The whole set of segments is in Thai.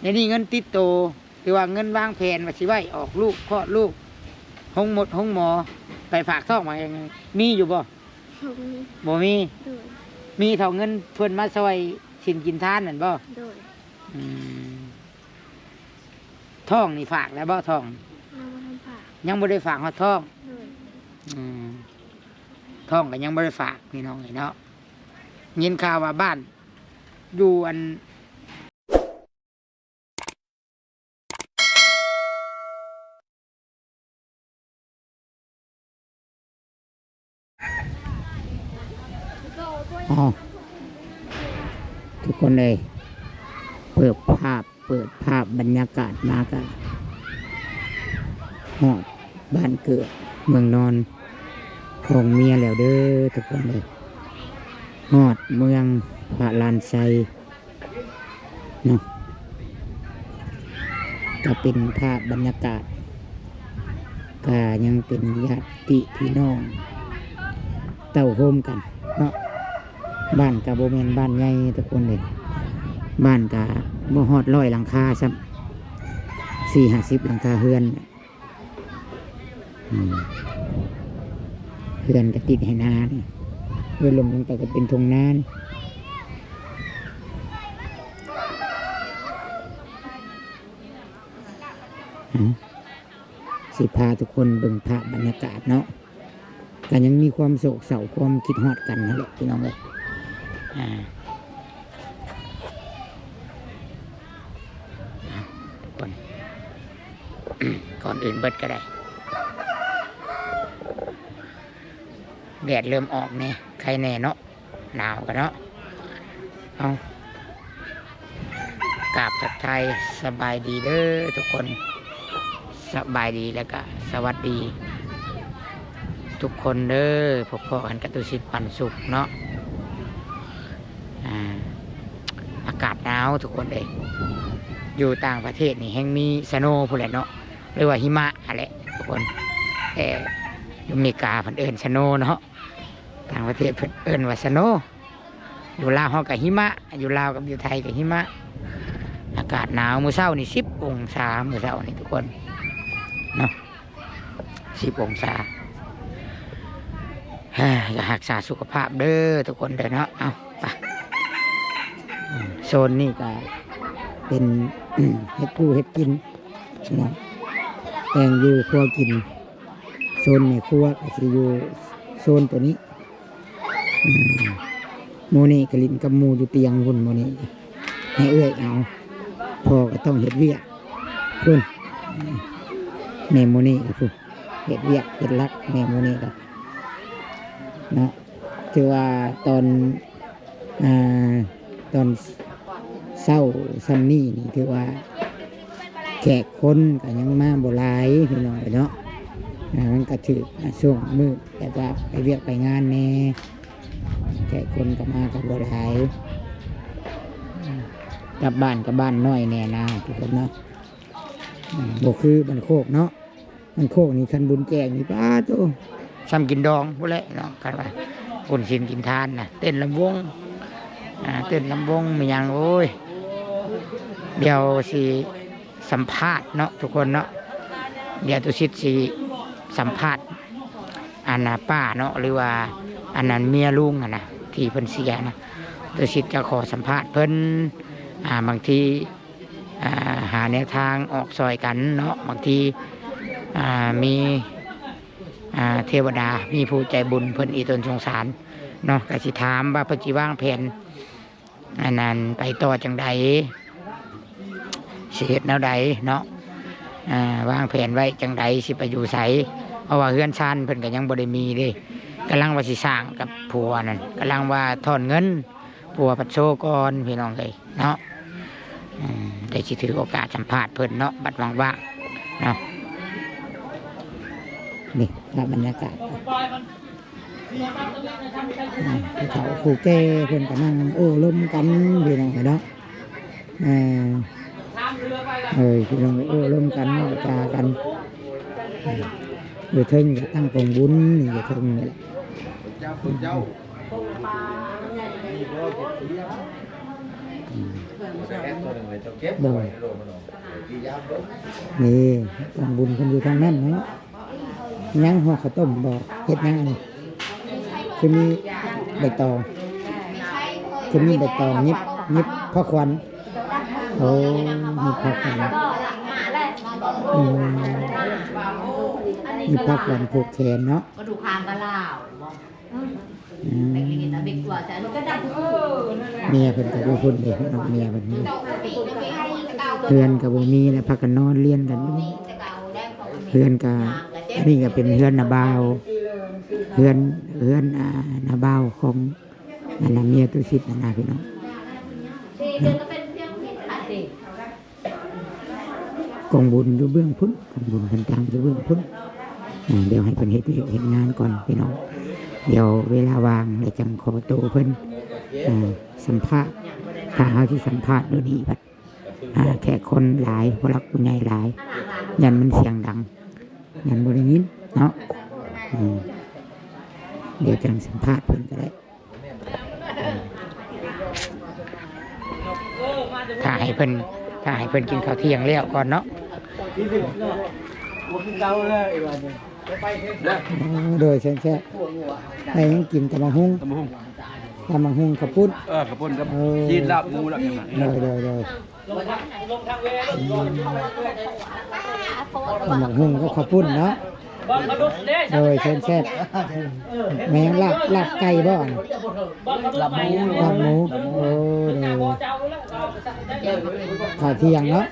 ในนี้เงินติดโตหรือว่าเงินวางแผนว่าสิไว้ออกลูกคลอดลูกห้องหมดห้องหมอไปฝากท้องมาอย่างไงมีอยู่บ่บ่มีมีเท่าเงินเพิ่นมาซอยสินกินทานนั่นบ่อืมท้องนี่ฝากแล้วบ่ท้องยังบ่ได้ฝากฮอดท้องท้องก็ยังบ่ได้ฝากพี่น้องเนาะยินข่าวว่าบ้านอยู่อันทุกคนเลยเปิดภาพบรรยากาศมากันหอดบ้านเกิดเมืองนอนของเมียแล้วเด้อทุกคนเลยหอดเมืองพระลานไซเนาะก็เป็นภาพบรรยากาศก็ยังเป็นญาติพี่น้องเต้าโฮมกันเนาะบ้านกับโบเมนบ้านใหญ่ทุกคนเลยบ้านกับบ่ฮอด100 หลังคาซ้ำ40-50 หลังคาเฮือนเฮือนก็ติดให้นานี่เฮือนลงลงไปก็เป็นทงนาสิพาทุกคนเบิ่งภาพบรรยากาศเนาะก็ยังมีความโศกเศร้าความคิดฮอดกันนั่นแหละพี่น้องเลยทุกคน ก่อนอื่นเบิดก็ได้แดดเริ่มออกเนี่ยใครแน่เนาะหนาวกันเนาะเอากราบทักทายสบายดีเด้อทุกคนสบายดีแล้วก็สวัสดี ทุกคนเด้อพบกันกับตุสิทธิ์ปันสุขเนาะอากาศหนาวทุกคนเลยอยู่ต่างประเทศนี่แห่งมีสโนว์พูดแหละเนาะเรียกว่าหิมะอะไรทุกคนแต่อเมริกาเพิ่นเอิ้นสโนว์เนาะต่างประเทศเพิ่นเอิ้นว่าสโนว์อยู่ลาวเฮากับหิมะอยู่ลาวกับอยู่ไทยกับหิมะอากาศหนาวมื้อเช้านี่10 องศามื้อเช้านี่ทุกคนเนาะ10 องศาอย่ารักษาสุขภาพเด้อทุกคนเด้อเนาะเอาไปโซนนี่ก็เป็นเฮ็ดผู้เฮ็ดกินนะแต่งอยู่ครัวกินโซนในครัวก็สิอยู่โซนตัวนี้โมนี่กลิ่นกับมูอยู่เตียงพุ่นโมนี่ให้เอื้อยเอาพอก็ต้องเฮ็ดเวียกพุ่นแม่โมนี่ก็พุ่นเฮ็ดเวียกเฮ็ดรักแม่โมนี่ก็นะคือว่าตอนเศร้าซัมนี่นี่คือว่าแขกคนก็ยังมาโบราณพี่น้องเนาะมันก็ถือช่วงมืดแต่ว่าไปเรียกไปงานแน่แขกคนก็มากับโบราณกับบ้านน้อยแน่นะทุกคนเนาะบอกคือบันโคกเนาะบันโคกนี่คันบุญแจงนี่ป้าโตซ้ำกินดองพวกแหละเนาะกันว่าคนชินกินทานนะเต้นลำวงเต้นลำวงมีอย่างโอ้ยเดี๋ยวสิสัมภาษณ์เนาะทุกคนเนาะเดี๋ยวตุสิทธิ์สิสัมภาษณ์อันน่ะป้าเนาะหรือว่าอันนั้นเมียลุงนะที่เพิ่นเสียนะตุสิทธิ์จะขอสัมภาษณ์เพิ่นบางทีหาแนวทางออกซอยกันเนาะบางทีมีเทวดามีผู้ใจบุญเพิ่นอีตนสงสารเนาะก็สิถามว่าเพิ่นสิวางแผนอันนั้นไปต่อจังใดสิเฮ็ดแนวใดเนาะวางแผนไว้จังใดสิไปอยู่ไสเพราะว่าเฮือนชานเพิ่นก็ยังบ่ได้มีเด้กำลังว่าสิสร้างกับผัวนั่นกำลังว่าถอนเงินผัวปัดโชก่อนพี่น้องเอ้ยเนาะได้สิถือโอกาสสัมภาษณ์เพิ่นเนาะบัดว่างๆเนาะนี่บรรยากาศเขาคู่แก่เพิ่นก็นั่งโอ้ล้มกันพี่น้องเนาะพี่น้องโอ้ล้มกันจากันอยู่เทิงก็ตั้งกองบุญนี่อยู่เทิงนี่แหละ โดยนี่กองบุญคนอยู่ทางนั้นเนาะยังหัวข้าวต้มบ่เฮ็ดยังอันนี้คือมีใบตองคือมีใบตองยิบพ่อควันโอ้มีพ่อควันมีพ่อควันผูกแขนเนาะก็ดูคางกะลาวไปกินแต่เบกตัวแต่ก็ได้เมียเพิ่นก็บ่พุ่นเด้น้องเมียเพิ่นนี่เพื่อนก็บ่มีแล้วพักกันนอนเรียนกันเพื่อนก็อันนี้ก็เป็นเพื่อนนาบ่าวเพื่อนนาบ่าวของอันนั้นเมียตุสิทธิ์นั่นน่ะพี่น้องกองบุญอยู่เบื้องพุ่นกองบุญเพิ่นตั้งอยู่เบื้องพุ่นเดี๋ยวให้เพิ่นเฮ็ดงานก่อนพี่น้องเดี๋ยวเวลาว่างแล้วจังขอโตเพิ่นสัมภาษณ์ถ้าเฮาสิสัมภาษณ์เดี๋ยวนี้บัดแขกคนหลายผู้หลักผู้ใหญ่หลายยันมันเสียงดังยันบ่ได้ยินเนาะเดี๋ยวจังสัมภาษณ์เพิ่นก็ได้ถ้าให้เพิ่นกินข้าวเที่ยงแล้วก่อนเนาะโดยแซ่บๆให้ยังกินตำบักหุ่งข้าวปุ้นข้าวปุ้นครับชีสลาบหมูลาบอย่างนั้นโดยตำบักหุ่งก็ข้าวปุ้นเนาะโดยแซ่บๆแม่งลาบไก่บ่อนลาบหมูโอ้โดยข้าวเที่ยงเนาะ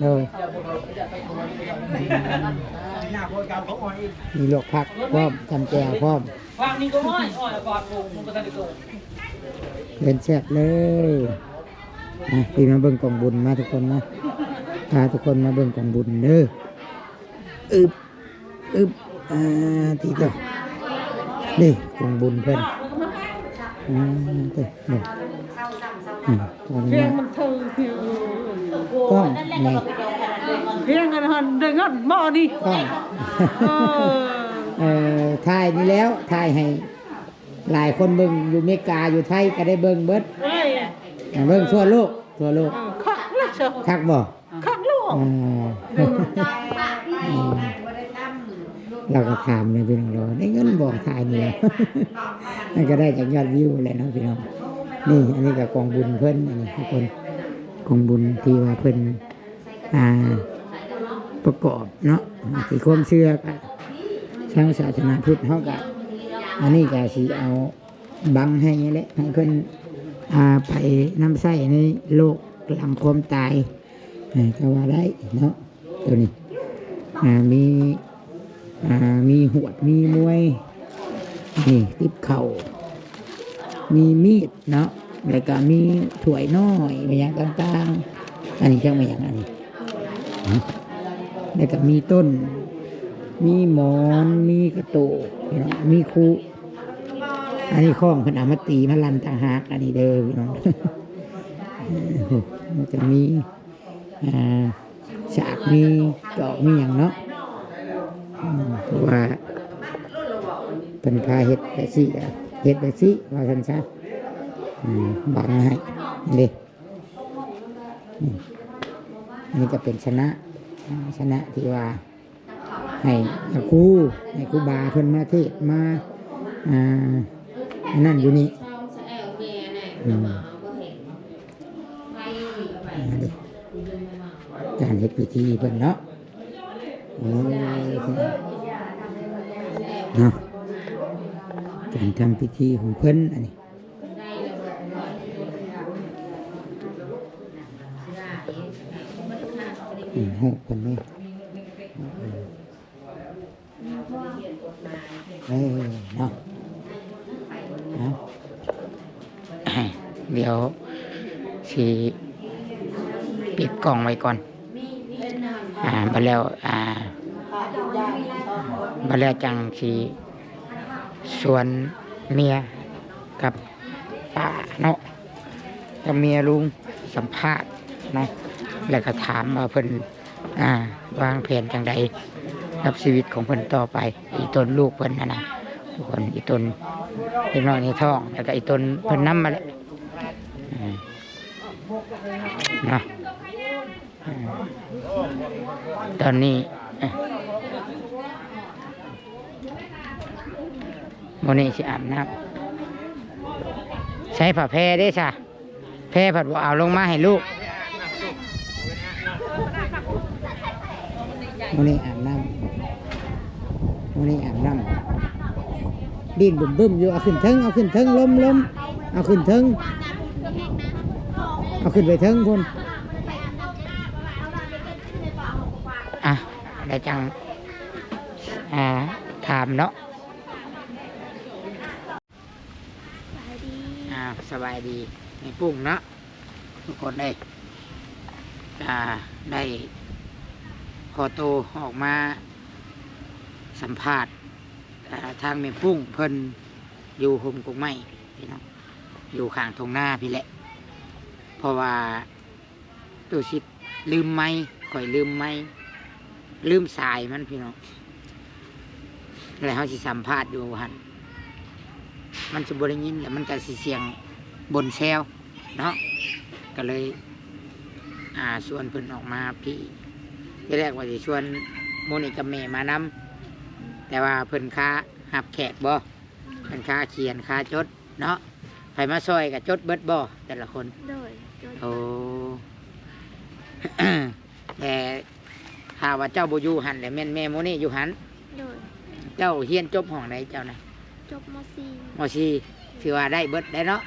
โดยมีลวกผักพร้อมจำแจวพร้อมเป็นแซ่บเลยพี่มาเบิ่งกองบุญมาทุกคนนะพาทุกคนมาเบิ่งกองบุญเด้อที่เจ้านี่กองบุญเพิ่นเพียงมันเธอเพียงก้อนไงเพียงกันหันเด้งหม้อนี่ก้อนถ่ายนี่แล้วถ่ายให้หลายคนเบิ่งอยู่อเมริกาอยู่ไทยก็ได้เบิ่งเบิดเบิ่งทั่วโลกคักบ่คักโลกเราก็ถามเลยพี่น้องเราได้เงินบ่ถ่ายนี่แหละนั่นก็ได้จากยอดวิวแหละเนาะพี่น้องนี่อันนี้ก็กองบุญเพิ่นอันนี้ทุกคนกองบุญที่ว่าเพิ่นประกอบเนาะที่ความเชื่อก็ทางศาสนาพุทธเฮาก็อันนี้ก็สิเอาบังให้แหละให้เพิ่นไปนำใช้ในโลกหลังความตายก็ว่าได้เนาะตัวนี้มีหวดมีมวยนี่ติบเข่ามีมีดเนาะแล้วก็มีถ้วยน้อยอย่างต่างๆอันนี้จังไม่อย่างอันนี้แล้วก็มีต้นมีหมอนมีกระโตมีคูอันนี้ข้องเพิ่นเอามาตีมาลันต่างหากอันนี้เด้อพี่น้องมันจะมีฉากมีดอกมีอย่างเนาะเพราะว่าเป็นพาเห็ดแบบสิว่าสันซะบังให้นี่นี่ก็เป็นชนะที่ว่าให้ครูบาเพิ่นมาเทศมานั่นอยู่นี่การเฮ็ดพิธีเพิ่นเนาะการทำพิธีของเพิ่นอันนี้หูเพิ่นนี่เนาะเดี๋ยวสิปิดกล่องไว้ก่อนบัดแล้วจังสิชวนเมียกับป้าเนาะกับเมียลุงสัมภาษณ์เนาะแล้วก็ถามว่าเพิ่นวางแผนจังใดกับชีวิตของเพิ่นต่อไปอีต้นลูกเพิ่นนะทุกคนอีต้นเป็นน้อยในท้องแล้วก็อีต้นเพิ่นนำมาแล้ว เนาะตอนนี้วันนี้สิอาบน้ำใช้ผ้าแพรได้จ้ะแพรผัดบ่เอาลงมาให้ลูกวันนี้อาบน้ำวันนี้อาบน้ำดินบึ้มๆอยู่เอาขึ้นเทิงเอาขึ้นเทิงล้มเอาขึ้นเทิงเอาขึ้นไปเทิงคนอ่ะได้จังถามเนาะสบายดีในปุ้งเนาะทุกคนได้ได้พอโตออกมาสัมภาษณ์ทางแม่ปุ้งเพิ่นอยู่ห่มกงไม้พี่น้องอยู่ข้างทงหน้าพี่แหละเพราะว่าตัวชิดลืมไม้ข่อยลืมไม้ลืมสายมันพี่น้องแล้วเขาสิสัมภาษณ์อยู่หันมันจะบริยินแล้วมันจะสิเสียงบนแซวเนาะก็เลยชวนเพิ่นออกมาพี่ที่แรกว่าจะชวนโมนิกับแม่มานำแต่ว่าเพิ่นค้าหับแขกบ่เพิ่นค้าเขียนค้าจดเนาะใครมาซอยกับจดเบิดบ่แต่ละคนโอ้ แต่ถ้าว่าเจ้าบ่อยู่หันแล้วแม่นแม่โมนี่อยู่หันเจ้าเฮียนจบห้องไหนเจ้านะจบม .4 ถือว่าได้เบิดได้เนาะ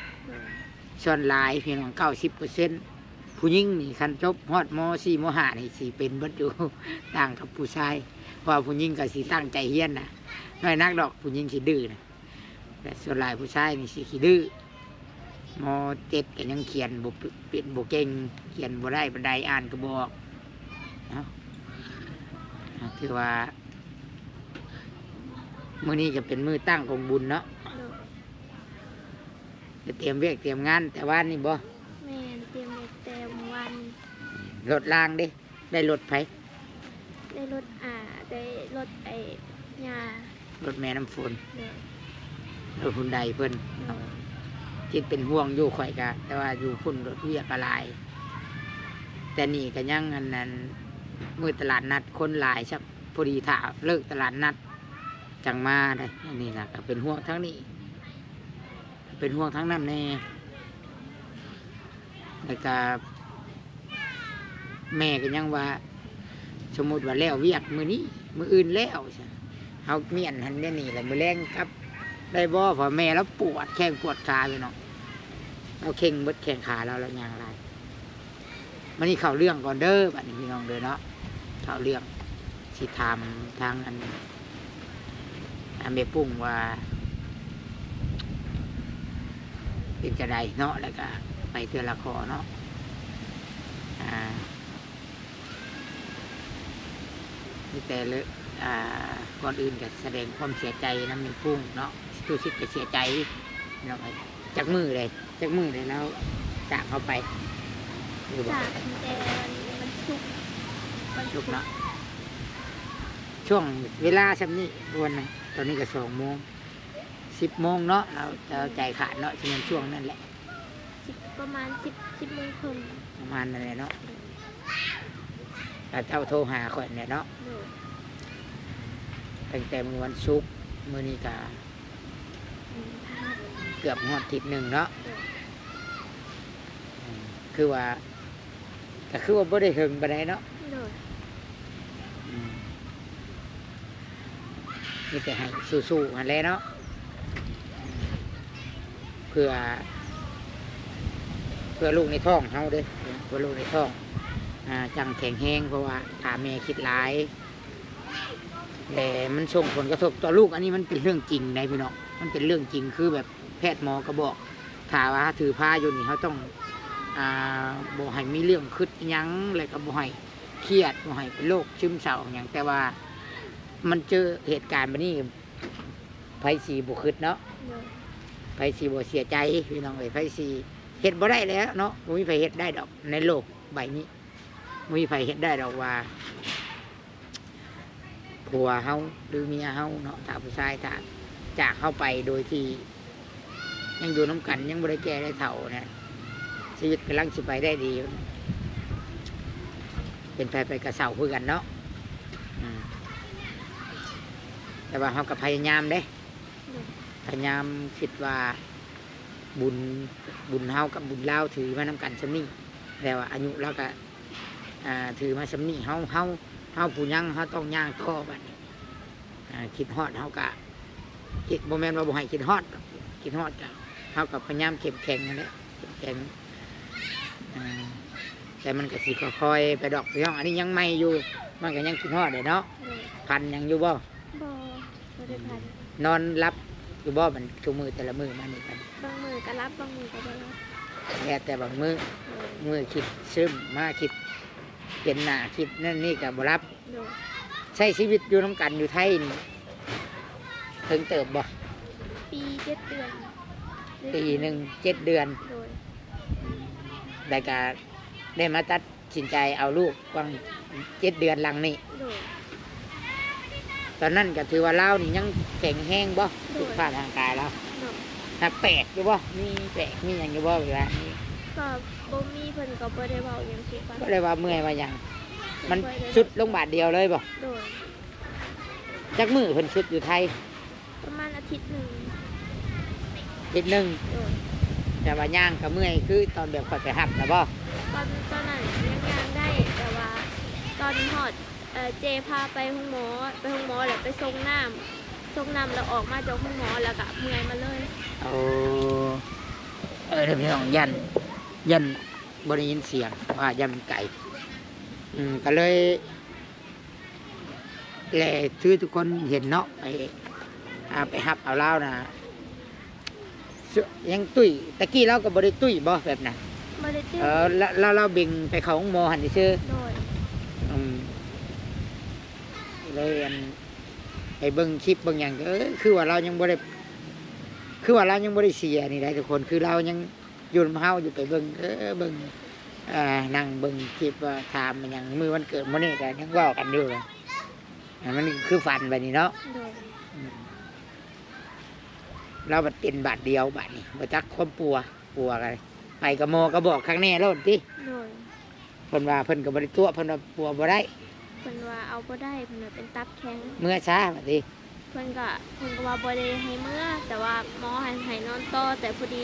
ส่วนหลายพี่น้อง90%ผู้หญิงนี่คันจบฮอดม .4 ม .5 นี่สิเป็นเบิดอยู่ ต่างกับผู้ชายเพราะผู้หญิงก็สิตั้งใจเฮียนนะน้อยนักดอกผู้หญิงสิดื้อนะแต่ส่วนหลายผู้ชายนี่สิขี้ดื้อม .7 ก็ยังเขียนบ่เป็นบ่เก่งเขียนบ่ได้บันไดอ่านก็บอกเนาะถือว่ามื้อนี้จะเป็นมื้อตั้งของบุญเนาะจะเตรียมเวียกเตรียมงานแต่ว่านี่บ่แม่เตรียมแต่วัน รถล่างเด้ได้รถไผได้รถได้รถยารถแม่น้ำฝนรถหุ่นใดเพิ่นคิดเป็นห่วงอยู่ข่อยกะแต่ว่าอยู่พุ่นรถเวียกอะไรแต่นี่ก็ยังอันนั้นมื้อตลาดนัดคนหลายซับพอดีถ้าเลิกตลาดนัดจังมาได้นี่นะก็เป็นห่วงทั้งนี้เป็นห่วงทั้งนั้นแน่แล้วก็แม่ก็ยังว่าสมมติว่าแล้วเวียกมือนี้มืออื่นแล้วใช่เขาเมียนหันได้นี่แหละมือแรงครับได้บ่พอแม่แล้วปวดแข้งปวดขาไปเนาะเราเข่งเบิดแข้งขาเราแล้วยังไรมันนี่เข้าเรื่องก่อนเด้อบัดนี้พี่น้องเด้อเนาะเข้าเรื่องสิทำทางอันแม่ปุ้งว่าเป็นจะได้เนาะแล้วก็ไปเทือละคอเนาะนี่แต่เลยก่อนอื่นก็แสดงความเสียใจน้ำแม่ปุ้งเนาะตู้ชิดก็เสียใจเนาะจากมือเลยแล้วจากเขาไปจากแต่มันสุกเนาะช่วงเวลาสักนี้วันนะตอนนี้ก็2 โมง 10 โมงเนาะเราใจขาดเนาะช่วงนั้นแหละประมาณ10 โมงครึ่งประมาณนั้นแหละเนาะแต่เจ้าโทรหาข่อยเนี่ยเนาะตั้งแต่มื้อวันศุกร์มื้อนี้ก็เกือบฮอดอาทิตย์หนึ่งเนาะคือว่าก็คือว่าบ่ได้หึงปานใดเนาะนี่แต่ให้สู้ๆหันแหละเนาะเพื่อลูกในท้องเฮาเด้เพื่อลูกในท้องจังแข็งแรงเพราะว่าถ้าแม่คิดร้ายแต่มันส่งผลกระทบต่อลูกอันนี้มันเป็นเรื่องจริงนะพี่น้องมันเป็นเรื่องจริงคือแบบแพทย์หมอก็บอกถ้าว่าถือผ้าอยู่นี่เขาต้องบ่ให้มีเรื่องคิดยั้งอะไรก็บ่ให้เครียดบ่ให้เป็นโรคซึมเศร้าอย่างแต่ว่ามันเจอเหตุการณ์แบบนี้ไผสีบ่คิดเนาะไผสีบ่เสียใจพี่น้องไผสีเฮ็ดบ่ได้แล้วเนาะบ่มีไผเฮ็ดได้ดอกในโลกใบนี้บ่มีไผเฮ็ดได้ดอกว่าผัวเฮาหรือเมียเฮาเนาะถ้าผู้ชายถ้าจากเข้าไปโดยที่ยังอยู่น้ำกันยังบ่ได้แก่ได้เฒ่าเนี่ย ชีวิตกำลังสิไปได้ดี เป็นไปกระเสาเพื่อกันเนาะแต่ว่าเขาก็พยายามเด้พยายามคิดว่าบุญเฮากับบุญเล่าถือมานำกันสำนีแต่ว่าอายุเราก็ถือมาสำนีเฮาผู้ยังเฮาต้องย่างต่อบัดนี้คิดฮอดเฮาก็คิดโมเมนต์ว่าบ่ให้คิดฮอดก็เฮากับพยายามเข้มแข็งนั่นแหละเข้มแข็งแต่มันก็สิค่อยๆไปดอกพี่น้องอันนี้ยังไม่อยู่มันก็ยังคิดฮอดเลยเนาะพันยังอยู่บ่ได้พันนอนรับอยู่บ่มันทุกมือแต่ละมือมานี่กัน บางมือก็รับบางมือก็บ่รับแต่บางมือคิดซึมมาคิดเป็นหน้าคิดนั่นนี่กับบ่รับใช้ชีวิตอยู่น้ำกันอยู่ไทยนี่ถึงเติบบ่ปี7 เดือนปีหนึ่ง7 เดือนได้การได้มาตัดสินใจเอาลูกวัง7 เดือนหลังนี่ตอนนั้นก็ถือว่าเล่านี่ยังแข็งแห้งบ่สุขภาพทางกายแล้วหักแปลกอยู่บ่มีแปลกมีอย่างอยู่บ่เวลานี้ก็บ่มีเพิ่นก็บ่ได้เว้าหยังสิก็เลยว่าเมื่อยว่าหยังมันสุดลงบาทเดียวเลยบ่จักมือเพิ่นสุดอยู่ไทยประมาณอาทิตย์หนึ่งแต่ว่าย่างกับเมื่อยคือตอนแบบค่อยไปหับนะบ่ตอนนั้นยังได้แต่ว่าตอนฮอดเจพาไปห้องหมอแล้วไปส่งน้ำแล้วออกมาจากห้องหมอแล้วก็เมื่อยมาเลยเดี๋ยวพี่น้องยันบริยินเสียงว่ายันไก่ก็เลยแหล่ชื่อทุกคนเห็นเนาะไปหับเอาเล่านะยังตุ้ยตะกี้เราก็บริตุ้ยบ่แบบน่ะบริตุ้ยเราเบ่งไปเขาห้องหมอหันที่ชื่อเลยไปเบิ่งคลิปบางอย่างคือว่าเรายังบ่ได้เสียนี่ได้ทุกคนคือเรายังอยู่เฮาอยู่ไปเบิ่งเบิ่งนั่งเบิ่งคลิปว่าถามมันยังมือวันเกิดมื้อนี้ก็ยังเว้ากันอยู่เลยมันคือฝันแบบนี้เนาะเราบัดเป็นบาทเดียวบาทนี้บ่จักความปัวกันไปกับโมก็บอกครั้งแน่แล้วติเพิ่นว่าเพิ่นก็บ่ได้ตัวเพิ่นว่าปัวบ่ได้เพิ่นว่าเอาบ่ได้เพิ่นว่าเป็นตับแข็งเมื่อช้าบัดนี้เพิ่นก็ว่าบ่ได้ให้เมื่อแต่ว่าหมอให้นอนต่อแต่พอดี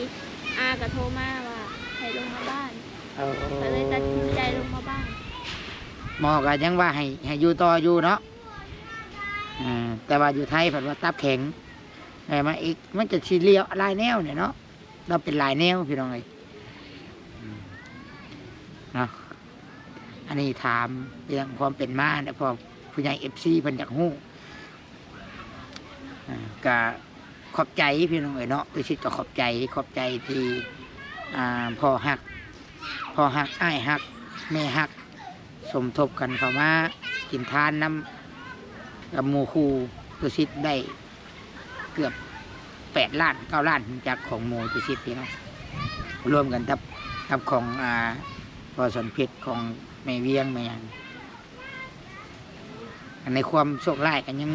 อาก็โทรมาว่าให้ลงมาบ้านก็เลยตัดสินใจลงมาบ้านหมอก็ยังว่าให้อยู่ต่ออยู่เนาะแต่ว่าอยู่ไทยเพิ่นว่าตับแข็งแต่มาอีกมันจะสีเลียวลายแนวเนี่ยเนาะเราเป็นลายแนวพี่น้องเลยเนาะอันนี้ถามเรื่องความเป็นมาเนี่ยพอผู้ใหญ่FCเพิ่นอยากฮู้ก็ขอบใจพี่น้องเนาะคือสิจะขอบใจที่พ่อฮักอ้ายฮักแม่ฮักสมทบกันเข้ามากินทานน้ำกับหมู่คู่ตุสิทธิ์ได้เกือบ8 ล้าน 9 ล้านจากของหมู่ตุสิทธิ์พี่น้องรวมกันกับของพอสนเพชรของแม่เวียงแม่ยังในความโชคร้ายกันยัง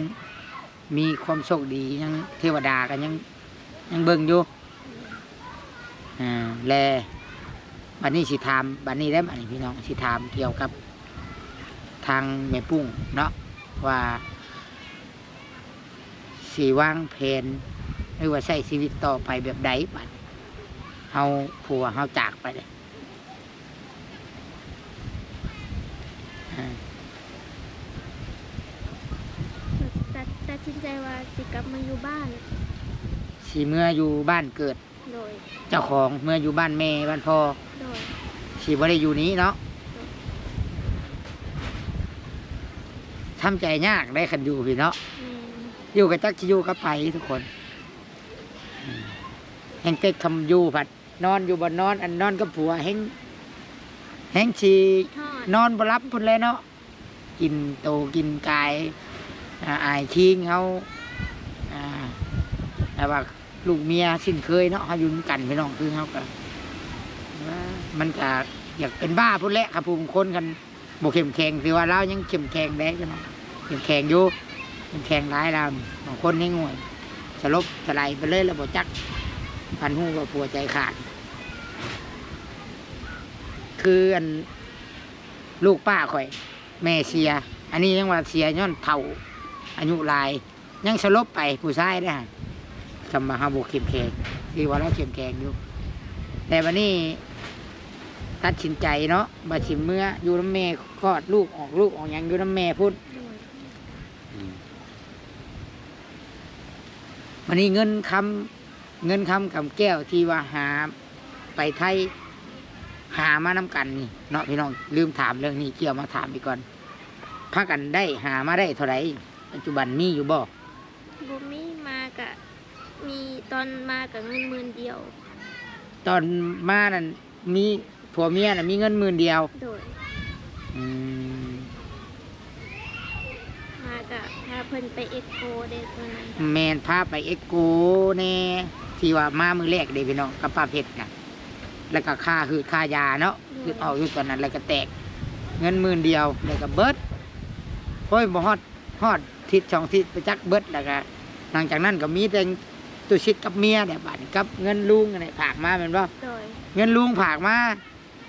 มีความโชคดียังเทวดากันยังเบิ่งอยู่และบัดนี้สิถามบัดนี้ได้บัดนี้พี่น้องสิถามเกี่ยวกับทางแม่ปุ้งเนาะว่าสิวางแผนหรือว่าใช้ชีวิตต่อไปแบบใดบัดเฮาผัวเฮาจากไปเลยตัดสินใจว่าสิกลับมาอยู่บ้านสิเมื่ออยู่บ้านเกิดโดยเจ้าของเมื่ออยู่บ้านแม่บ้านพ่อโดยสิบ่ได้อยู่นี้เนาะทำใจยากได้คันอยู่พี่เนาะอยู่กับจักชิอยู่กับไปทุกคนแห่งเต็กคำอยู่ผัดนอนอยู่บนนอนอันนอนกับผัวแห่งชีนอนบรับพุ่นเลยเนาะกินโตกินกายอายคิงเขาแต่ว่าลูกเมียสิ้นเคยเนาะเขาอยู่กันพี่น้องคือเขาก็มันก็อยากเป็นบ้าพุ่นแหละครับผู้คนกันโบเข้มแข็งคือว่าเรายังเข้มแข็งได้ใช่ไหมเข้มแข็งอยู่เข้มแข็งร้ายเราบางคนให้ง่วยสลบสลายไปเลยแล้วบ่จักพันหูว่าผัวใจขาด คืออันลูกป้าข่อย แม่เสีย อันนี้ยังว่าเสียย้อนเฒ่าอายุหลาย ยังสลบไปผู้ชายได้ฮะสมมาหาบุเข้มแข็งที่ว่าเราเข้มแข็งอยู่ แต่วันนี้ตัดสินใจเนาะบาชิมเมื่ออยู่น้ำแม่คลอดลูกออกหยังอยู่น้ำแม่พุ่นวันนี้เงินคำกับแก้วที่ว่าหาไปไทยหามานำกันนี่เนาะพี่น้องลืมถามเรื่องนี้เกี่ยวมาถามไปก่อนพากันได้หามาได้เท่าไหร่ปัจจุบันมีอยู่บ่ บ่มีมากับมีตอนมากับเงิน10,000เดียว ตอนมานั่นมีผัวเมียน่ะมีเงิน10,000เดียว โดย อืม มากับพาเพิ่นไปเอ็กโกเด็กตัวนั้น แมนพาไปเอ็กโกแน่ที่ว่ามามือแรกเด้พี่น้องกับป้าเพชรน่ะแล้วก็ค่าคือค่ายาเนาะคือออกอยู่ตอนนั้นแล้วก็แตกเงิน10,000เดียวแล้วก็เบิดโอ้ยบ่ฮอดทิศ2ทิศไปจักเบิดแล้วก็หลังจากนั้นก็มีแต่ตุชิดกับเมียเนี่ยบาดนี้กับเงินลุงอะไรฝากมาแม่นบ่ โดย เงินลุงฝากมา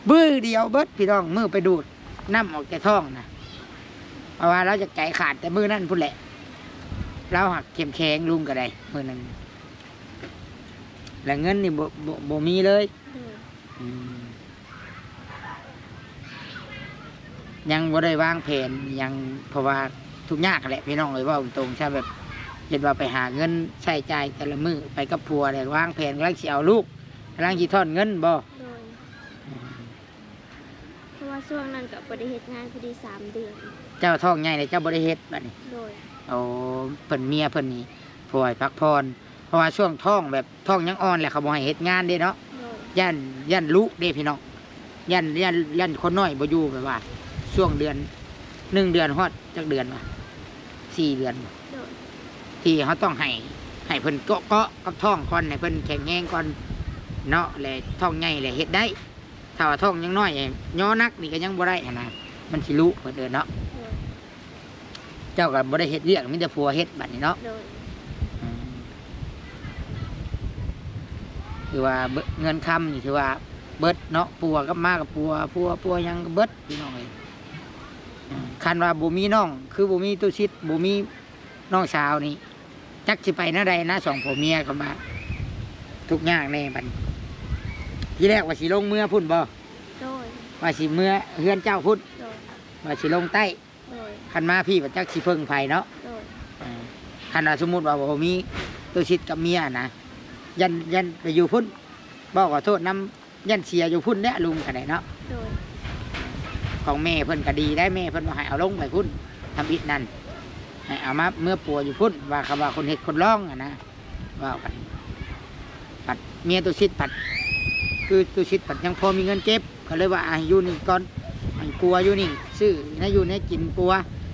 บื้อเดียวเบิดพี่น้องมือไปดูดน้ำออกจากท้องนะเพราะว่าเราจะใจขาดแต่มือนั่นพุ่นแหละเราหักเข้มแข็งลุงก็ได้มือนั้นแล้วเงินนี่บ่มีเลย โดย อืมยังบ่ได้วางแผนยังเพราะว่าทุกยากแหละพี่น้องเลยว่าตรงๆใช่แบบเห็นว่าไปหาเงินใช้จ่ายแต่ละมือไปกับผัวเลยวางแผนกำลังสิเอาลูกกำลังสิทอดเงินบ่ โดยเพราะว่าช่วงนั้นก็บ่ได้เฮ็ดงานพอดี3 เดือน เจ้าท้องใหญ่เลยเจ้าบริเฮ็ดบัดนี้ โดย โอ้เพิ่นเมียเพิ่นนี่ป่วยพักผ่อนเพราะว่าช่วงท้องแบบท้องยังอ่อนแหละเขาบ่ให้เฮ็ดงานเด้เนาะ โดย ย่านลูกเด้พี่น้องย่านคนน้อยบ่อยู่แบบว่า ช่วงเดือน1 เดือนฮอดจักเดือนวะ4 เดือน โดย ที่เขาต้องให้เพิ่นเกาะกับท้องก่อนให้เพิ่นแข็งแรงก่อนเนาะแล้วท้องใหญ่แล้วเฮ็ดได้ถ้าว่าท้องยังน้อยย่อนักนี่ก็ยังบ่ได้หันนะมันสิรู้เพิ่นเด้อเนาะ โดย เจ้าก็บ่ได้เฮ็ดเวียกมีแต่ผัวเฮ็ดบัดนี้เนาะ โดย คือว่าเงินคำนี่ถือว่าเบิดเนาะปัวกับมากับปัวยังก็เบิดพี่น้องเลยคันว่าบ่มีน้องคือบ่มีตู้ชิดบ่มีน้องสาวนี่จักสิไปนะใดนะสองผัวเมียกันมาทุกอย่างแน่บัดที่แรกว่าสิลงเมื่อพุ่นบ่ โดย ว่าสิเมื่อเฮือนเจ้าพุ่น โดย ว่าสิลงใต้ โดย คันมาพี่ว่าจักสิเพิ่งไผเนาะ โดย คันว่าสมมุติว่าบ่มีตู้ชิดกับเมียนะยันไปอยู่พุ่นบอกขอโทษน้ำยันเสียอยู่พุ่นเนี่ยลุงกันไหนเนาะ โดย ของแม่เพิ่นก็ดีได้แม่เพิ่นว่าให้เอาลงไปพุ่นทำอิฐนั่นให้เอามาเมื่อปัวอยู่พุ่นว่าคำว่าคนเห็ดคนร้องอะนะว่ากันปัดเมียตุชิดปัดคือตุชิดปัดยังพอมีเงินเก็บก็เลยว่าอยู่นี่ก่อนให้กลัวอยู่นี่ซื้อนะอยู่ในกินปัว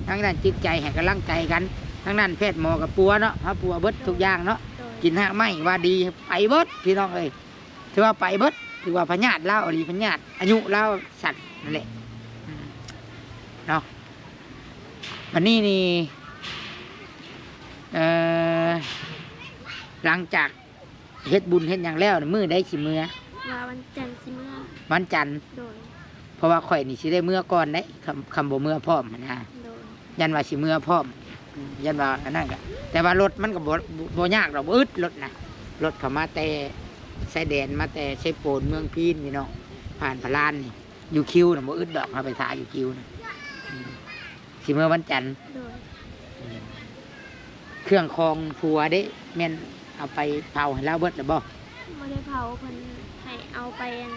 ทั้งนั้นจิตใจให้กำลังใจกันทั้งนั้นแพทย์หมอกับปัวเนาะเพราะปัวเบิดทุกอย่างเนาะ โดย กินหักไม้ว่าดีไปเบิดพี่น้องเอ้ยถือว่าไปเบิดถือว่าพญาติเล่าอรีพญาติอายุเล่าสัตว์นั่นแหละเนาะวันนี้นี่หลังจากเฮ็ดบุญเฮ็ดอย่างแล้วมือได้สิเมื่อ ว่าวันจันทร์สิเมื่อ วันจันทร์ โดย เพราะว่าข่อยนี่สิได้เมื่อก่อนได้คำบ่เมื่อพร้อมนะ โดย ยันว่าสิเมื่อพร้อมยันว่าอันนั้นก็แต่ว่ารถมันก็บ่ยากดอกบ่อึดรถนะรถเข้ามาแต่ชายแดนมาแต่ชัยโปนเมืองพีนพี่น้องผ่านพลานนี่อยู่คิวน่ะบ่อึดดอกเอาไปถ่ายอยู่คิวนะสิเมื่อวันจันทร์ โดย เครื่องคองผัวเด้แม่นเอาไปเผาให้เราเบิดแล้วบ่ ไม่ได้เผาเพิ่นให้เอาไปอัน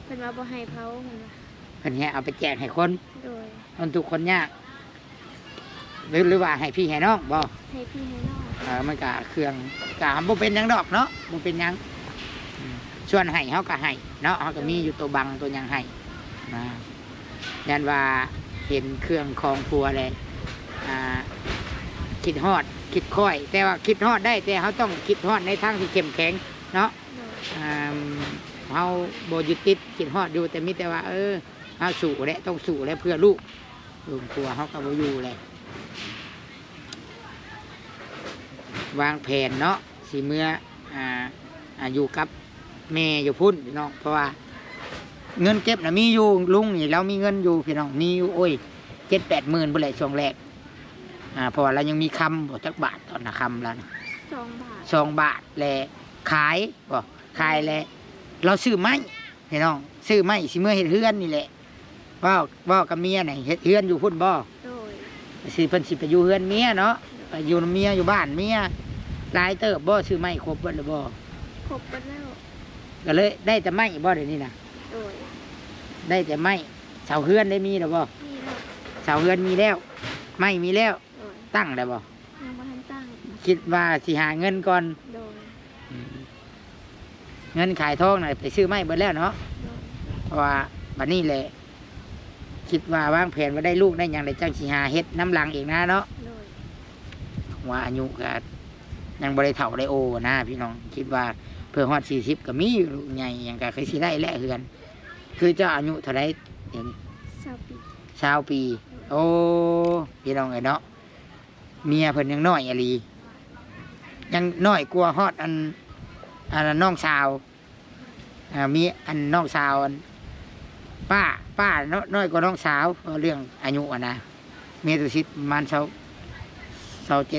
เพิ่นว่าบ่ให้เผาเพิ่นว่า เพิ่นให้เอาไปแจกให้คน โดย คนทุกคนยากหรือว่าให้พี่ให้น้องบ่ ให้พี่ให้น้อง มันก็เครื่องก็บ่เป็นหยังดอกเนาะบ่เป็นหยังส่วนให้เฮาก็ให้เนาะเฮาก็มีอยู่ตัวบังตัวหยังให้นะยันว่าเห็นเครื่องคองผัวเลยคิดฮอดคิดค่อย แต่ว่าคิดฮอดได้แต่เขาต้องคิดฮอดในทางที่เข้มแข็งเนาะ โดย เขาโบยึดติดคิดฮอดอยู่แต่มิแต่ว่าเขาสู่และต้องสู่และเพื่อลูกลูกครัวเขาก็บ่อยู่เลยวางแผนเนาะสิเมื่ออยู่กับแม่อยู่พุ่นเนาะเพราะว่า เงินเก็บนะมีอยู่ลุงนี่เรามีเงินอยู่พี่น้องมีอยู่โอ้ย7-8 หมื่นบ่เลยช่วงแรกเพราะว่าเรายังมีคำบ่จักบาทตอนนะคำแล้วนะ 2 บาท 2 บาทแลขายบ่ขายแลเราซื้อไม้พี่น้องซื้อไม้สิเมื่อเฮ็ดเฮือนนี่แหละว่ากับเมียน่ะเฮ็ดเฮือนอยู่พุ่นบ่ โดย สิเพิ่นสิไปอยู่เฮือนเมียเนาะไปอยู่นำเมียอยู่บ้านเมียหลายเติบบ่ซื้อไม้ครบเบิดแล้วบ่ ครบกันแล้ว ก็เลยได้แต่ไม้บ่เดี๋ยวนี้นะ โดย ได้แต่ไม้เสาเฮือนได้มีแล้วบ่ นี่แล้ว เสาเฮือนมีแล้วไม้มีแล้ว โดย ตั้งแล้วบ่ ยังบ่ทันตั้ง คิดว่าสิหาเงินก่อน โดย เงินขายทองน่ะไปซื้อไม้เบิดแล้วเนาะ โดย เพราะว่าบัดนี้แหละคิดว่าวางแผนว่าได้ลูกได้หยังได้จังสิหาเฮ็ดน้ำหลังอีกนะเนาะ โดย ว่าอายุก็ยังบ่ได้เฒ่าได้โอนะพี่น้องคิดว่าเพื่อฮอด40ก็มีอยู่ลูกใหญ่หยังก็เคยสิได้แลเฮือน คือเจ้าอายุเท่าใดเดี๋ยวนี้ 20 ปี 20 ปี โอ้พี่น้องเอ้ยเนาะเมียเพิ่นยังน้อยอะลียังน้อยกว่าฮอดอันน้องสาวมีอันน้องสาวอันป้าน้อยกว่าน้องสาวเรื่องอายุอ่ะนะเมียตุชิตประมาณ27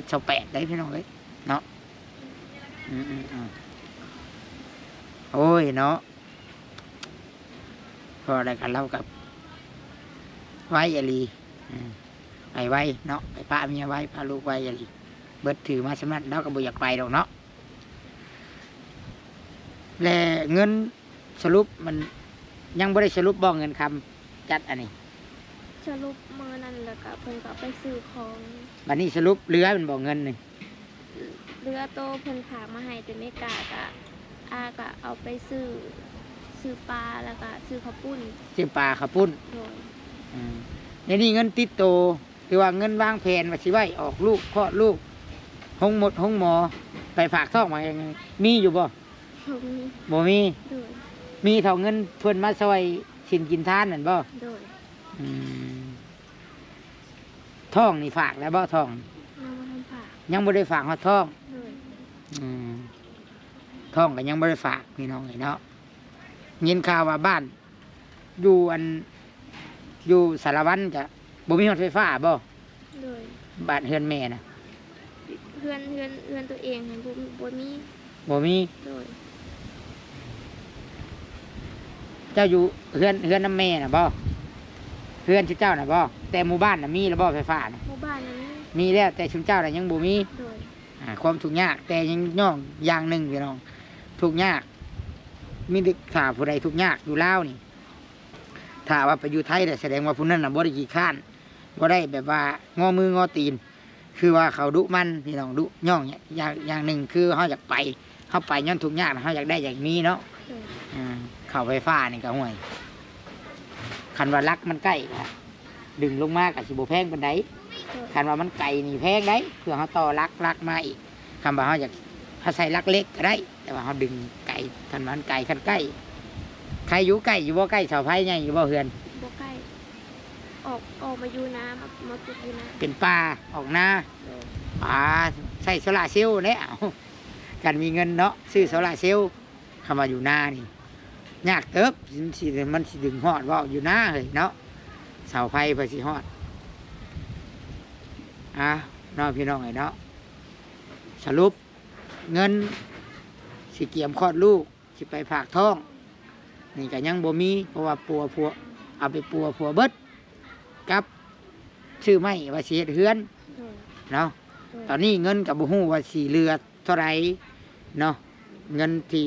28ได้พี่น้องเอ้ยเนาะโอ้ยเนาะพอได้กันเล่ากับไว้อะลีไปไว้เนาะไปป้าเมียไว้พาลูกไว้อะลีเบิดถือมาสำนักแล้วก็บ่อยากไปดอกเนาะและเงินสรุปมันยังบ่ได้สรุปบ่เงินคำจัดอันนี้ สรุปมื้อนั้นแล้วก็เพิ่นก็ไปซื้อของ บัดนี้สรุปเหลือเป็นบ่เงินนี่ เรือโตเพิ่นฝากมาให้แต่ไม่กล้าก็ก็เอาไปซื้อปลาแล้วก็ซื้อข้าวปุ้น ซื้อปลาข้าวปุ้น โดย ในนี้เงินติดโตคือว่าเงินวางแผนว่าสิไว้ออกลูกคลอดลูกห้องหมอไปฝากท้องมายังไงมีอยู่บ่ เขามี บ่มี โดย มีเท่าเงินเพิ่นมาซอยสินกินทานนั่นบ่ โดย ท้องนี่ฝากแล้วบ่ท้อง นำมาทำฝาก ยังบ่ได้ฝากฮอดท้อง โดย ท้องก็ยังบ่ได้ฝากพี่น้องเนาะยินข่าวว่าบ้านอยู่สารวัตรจะบ่มีรถไฟฟ้าบ่ โดย บ้านเฮือนแม่น่ะ เพื่อนตัวเองให้บ่มี บ่มี โดย เจ้าอยู่เฮือนน้ำแม่น่ะบ่เฮือนชื่อเจ้าน่ะบ่แต่หมู่บ้านน่ะมีแล้วบ่ไฟฟ้าน่ะ หมู่บ้านนั้น มีแล้วแต่ชุมเจ้าน่ะยังบ่มี โดย ความทุกข์ยากแต่ยังย่องอย่างหนึงพี่น้องทุกข์ยากมีเด็กถ้าผู้ใดทุกข์ยากอยู่ลาวนี่ถ้าว่าไปอยู่ไทยเนี่ยแสดงว่าผู้นั้นน่ะบ่ได้ขี้ข้านบ่ได้แบบว่างอมืองอตีน คือว่าเขาดุมันพี่น้องดุย่องอย่างหนึ่งคือเขาอยากไปเขาไปย้อนทุกข์ยากเขาอยากได้อยากมีเนาะ โดย เข้าไฟฟ้านี่ก็ห่วยคันว่ารักมันใกล้ค่ะดึงลงมากับสิบแพงเป็นได โดย คันว่ามันไกลนี่แพงได้เพื่อเขาต่อรักมาอีกคำว่าเขาอยากเขาใส่รักเล็กก็ได้ แต่ว่าเขาดึงไก่คันว่ามันไก่คันใกล้ใครอยู่ใกล้อยู่บ่ใกล้เสาไฟไงอยู่บ่เฮือน บ่ใกล้ออกมาอยู่น้ำมาปลูกอยู่น้ เป็นป่าออกหน้า ำโดย ใส่โซลาร์เซลล์เนี่ยเอากันมีเงินเนาะซื้อโซลาร์เซลล์คำว่าอยู่หน้านี่ยากเติบมันสิดึงฮอดว่าอยู่หน้าเลยเนาะเสาไฟเพื่อสิฮอดน้องพี่น้องไงเนาะสรุปเงินสิเกียมคลอดลูกสิไปฝากท้องนี่ก็ยังบ่มีเพราะว่าปัวเอาไปปัวเบิดกับชื่อไม่ว่าสิเฮ็ดเฮือน โดย เนาะ โดย ตอนนี้เงินกับบุหูว่าสีเรือเท่าไรเนาะเงินที่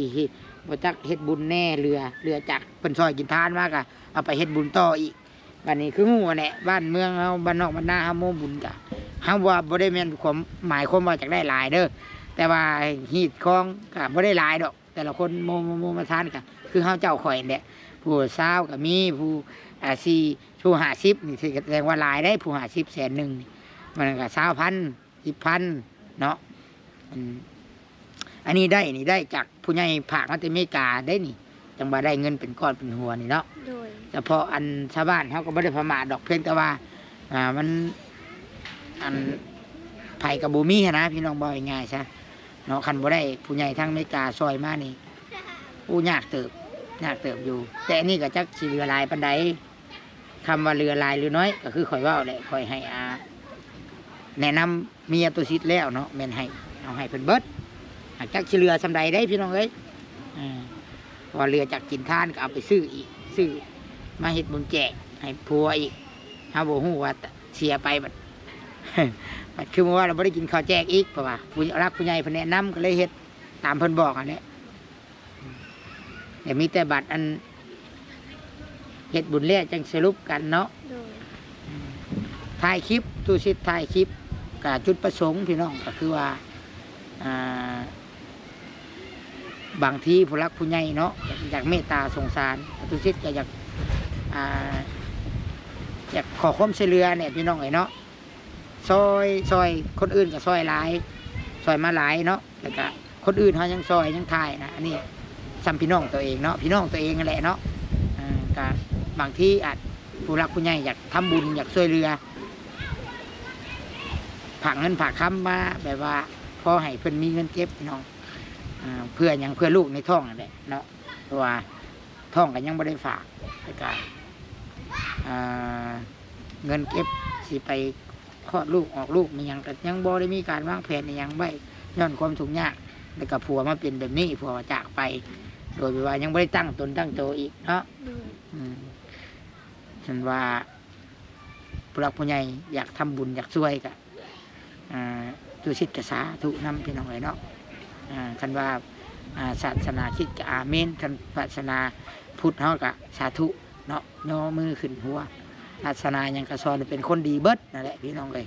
บจักเฮ็ดบุญแน่เรือจากเป็นซอยกินทานมากอะเอาไปเฮ็ดบุญต่ออีกวันนี้คือหูแหละบ้านเมืองเฮาบ้านนอกบ้านนาเฮาโมบุญกะเฮาว่าบ่ได้แม่นความหมายความว่าจากได้หลายเด้อแต่ว่าฮีดคองก็บ่ได้หลายดอก แต่ละคนโมมาทานกะคือเฮาเจ้าข่อยนี่แหละผู้20ก็มีผู้4ผู้50นี่สิแสดงว่าหลายได้ผู้50แสนหนึงนี่มันก็20,000 10,000เนาะอันนี้ได้จากผู้ใหญ่ภาคมาแต่อเมริกาได้นี่จังว่าได้เงินเป็นก้อนเป็นหัวนี่เนาะ โดย แต่พออันชาวบ้านเขาก็ไม่ได้ประมาทดอกเพียงแต่ว่ามันอันไผ่กับบูมี่นะพี่น้องบอกง่ายๆใช่เนาะคันบ่ได้ผู้ใหญ่ทางอเมริกาซอยมานี่ผู้ยากเติบ ยากเติบอยู่ แต่อันนี้ก็จักสิเรือลายปานใดคำว่าเรือลายหรือน้อยก็คือข่อยเว้าแหละข่อยให้แนะนำเมียตัวซิดแล้วเนาะแม่นให้เอาให้เพิ่นเบิดหากจักสิเรือซำใดได้พี่น้องเอ้ยพอเรือจากกินทานก็เอาไปซื้ออีกซื้อมาเฮ็ดบุญแจกให้ผัวอีกเฮาบ่ฮู้ว่าเสียไปบัด บัดคือว่าเราบ่ได้กินข้าวแจกอีกเพราะว่าผู้รักผู้ใหญ่เพิ่นแนะนำก็เลยเฮ็ดตามเพิ่นบอกอันนี้แต่มีแต่บัตรอันเฮ็ดบุญแล้วจังสรุปกันเนาะ โดย ถ่ายคลิปตูซิดถ่ายคลิปกับจุดประสงค์พี่น้องก็คือว่าบางทีผู้รักผู้ใหญ่เนาะอยากเมตตาสงสารตูซิดก็อยากขอความช่วยเหลือเนี่ยพี่น้องไอ้เนาะซอยคนอื่นก็ซอยหลายซอยมาหลายเนาะแล้วก็คนอื่นเขายังซอยยังถ่ายนะอันนี้ซ้ำพี่น้องตัวเองเนาะพี่น้องตัวเองนั่นแหละเนาะก็บางทีอาจผู้รักผู้ใหญ่อยากทำบุญอยากช่วยเหลือผักเงินผักคำมาแบบว่าพอให้เพิ่นมีเงินเก็บพี่น้องเพื่ออย่างเพื่อลูกในท้องนั่นแหละเนาะตัวท้องก็ยังไม่ได้ฝากแล้วก็เงินเก็บสิไปคลอดลูกออกลูกมีอย่างก็ยังบ่ได้มีการวางแผนในยังไว้ย้อนความทุกข์ยากแล้วก็ผัวมาเป็นแบบนี้ผัวจากไปโดยว่ายังไม่ได้ตั้งตนตั้งตัวอีกเนาะฉันว่าผู้หลักผู้ใหญ่อยากทำบุญอยากช่วยกะตุสิทธิ์กษาทุนำพี่น้องเลยเนาะคันว่าศาสนาคิดกะอาเมนคันศาสนาพุทธเฮากะสาธุเนาะย่อมือขึ้นหัวศาสนายังกระสอนเป็นคนดีเบิดนั่นแหละพี่น้องเลย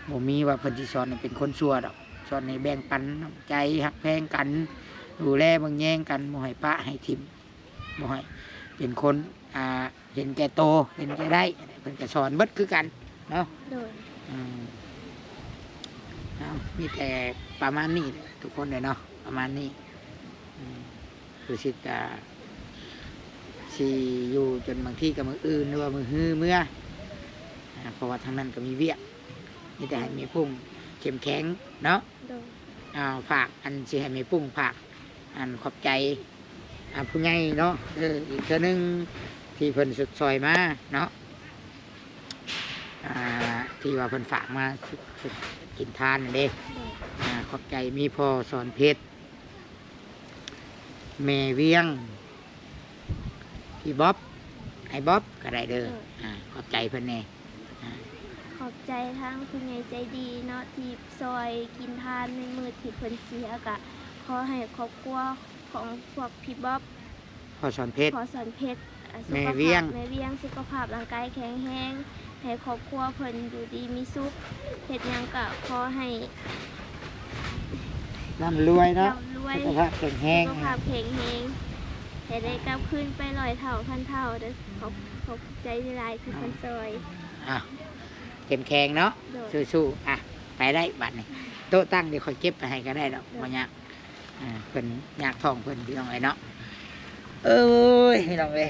บ่มีว่าเพิ่นสิสอนเป็นคนชั่วดอกสอนในแบ่งปันน้ำใจหักแพงกันดูแลบางแย่งกันบ่ให้ปะให้ทิมบ่ให้เป็นคนเห็นแก่โตเห็นแก่ได้เพิ่นก็สอนเบิดคือกันเนาะมีแต่ประมาณนี้ทุกคนเลยเนาะประมาณนี้คือสิกาสีอยู่จนบางที่กับมืออื่นหรือว่ามือฮื้อเมื่อเพราะว่าทางนั้นก็มีเวียกมีแต่ให้มีพุ่งเข้มแข็งเนาะฝากอันสิให้มีพุ่งฝากอันขอบใจผู้ใหญ่เนาะอีกเท่านึงที่เพิ่นสุดซอยมาเนาะที่ว่าเพิ่นฝากมาสุดกินทานเด้ขอบใจมีพ่อสอนเพชรแม่เวียงพี่บ๊อบไอ้บ๊อบก็ได้เด้อขอบใจเพิ่นแน่ขอบใจทั้งคุณยายใจดีเนาะที่ซอยกินทานในมือที่เพิ่นเสียกะขอให้ครอบครัวของพวกพี่บ๊อบพ่อสอนเพชรแม่เวียงสุขภาพร่างกายแข็งแรงให้ครอบครัวเพิ่นอยู่ดีมีสุขเฮ็ดหยังก็ขอให้ร่ำรวยเนาะสุขภาพแข็งแรงให้ได้กลับคืนไป100 เท่าพันเท่าเด้อขอบใจหลายที่เพิ่นซอยเข้มแข็งเนาะสู้ๆไปได้บัดนี้โต๊ะตั้งเดี๋ยวค่อยเก็บไปให้ก็ได้ดอกบ่ยากเพิ่นยากท้องเพิ่นพี่น้องไอ้เนาะพี่น้องเอ้ย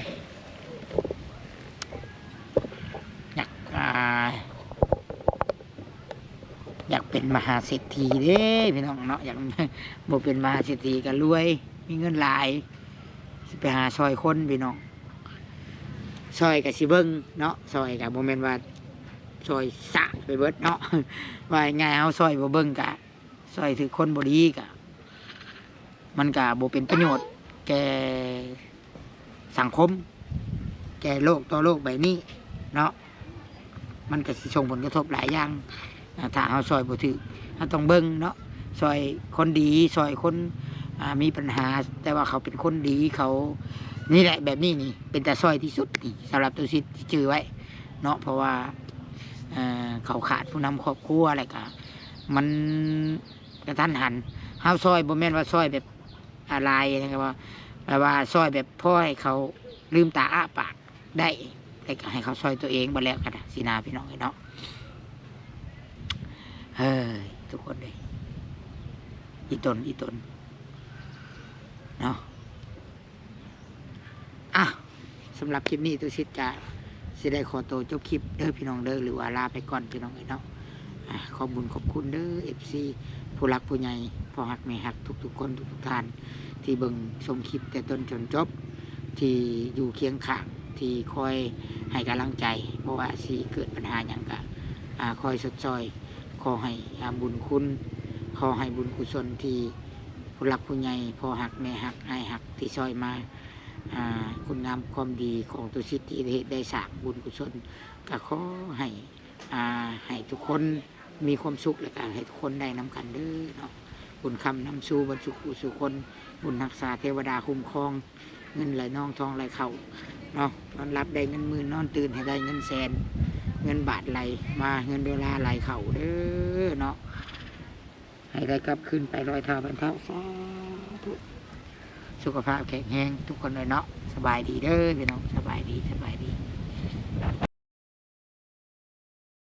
อยากเป็นมหาเศรษฐีเด้พี่น้องเนาะอยากบ่เป็นมหาเศรษฐีก็รวยมีเงินหลายสิไปหาซอยคนพี่น้องซอยกับสิเบิ้งเนาะซอยกับโมเมนต์ว่าซอยสะไปเบิดเนาะว่าง่ายเอาซอยบ่เบิ้งกะซอยถือคนบ่ดีกะมันกะบ่เป็นประโยชน์แก่สังคมแก่โลกต่อโลกใบนี้เนาะมันก็สิส่งผลกระทบหลายอย่างถ้าเอาซอยบ่ถือเราต้องเบิ้งเนาะซอยคนดีซอยคนมีปัญหาแต่ว่าเขาเป็นคนดีเขานี่แหละแบบนี้นี่เป็นแต่ซอยที่สุดนี่สำหรับตัวซิดที่จื่อไว้เนาะเพราะว่าเขาขาดผู้นำครอบครัวอะไรก็มันกระทันหันเฮาซอยบ่แม่นว่าซอยแบบอะไรนะครับว่าแปลว่าซอยแบบพ่อให้เขาลืมตาอ้าปากได้แต่ก็ให้เขาซอยตัวเองบ่แล้วกันสินาพี่น้องเนาะทุกคนเลยอีตนเนาะสำหรับคลิปนี้ตัวซิดจะสิได้ขอตัวจบคลิปเด้อพี่น้องเด้อหรือว่าลาไปก่อนพี่น้องเนาะ ขอบบุญขอบคุณเด้อ FC ผู้รักผู้ใหญ่พ่อฮักแม่ฮักทุกๆคนทุกๆท่านที่เบิ่งชมคลิปแต่ต้นจนจบที่อยู่เคียงข้างที่คอยให้กำลังใจเพราะว่าสิเกิดปัญหาอย่างก็คอยสดซอยขอให้บุญคุณขอให้บุญกุศลที่ผู้รักผู้ใหญ่พ่อฮักแม่ฮักไอ้ฮักที่ซอยมาคุณงามความดีของตุสิทธิ์ที่ได้สร้างบุญกุศลก็ขอให้ทุกคนมีความสุขและก็ให้ทุกคนได้นำกันเด้อเนาะบุญคำนำสู่บรรจุสู่คนบุญรักษาเทวดาคุ้มครองเงินไหลนองทองไหลเข่าเนาะนอนรับได้เงินหมื่นนอนตื่นให้ได้เงินแสนเงินบาทไหลมาเงินดอลลาร์ไหลเข่าเด้อเนาะให้ได้กลับขึ้นไป100 เท่าพันเท่าสาธุสุขภาพแข็งแรงทุกคนเลยเนาะสบายดีเด้อพี่น้องสบายดี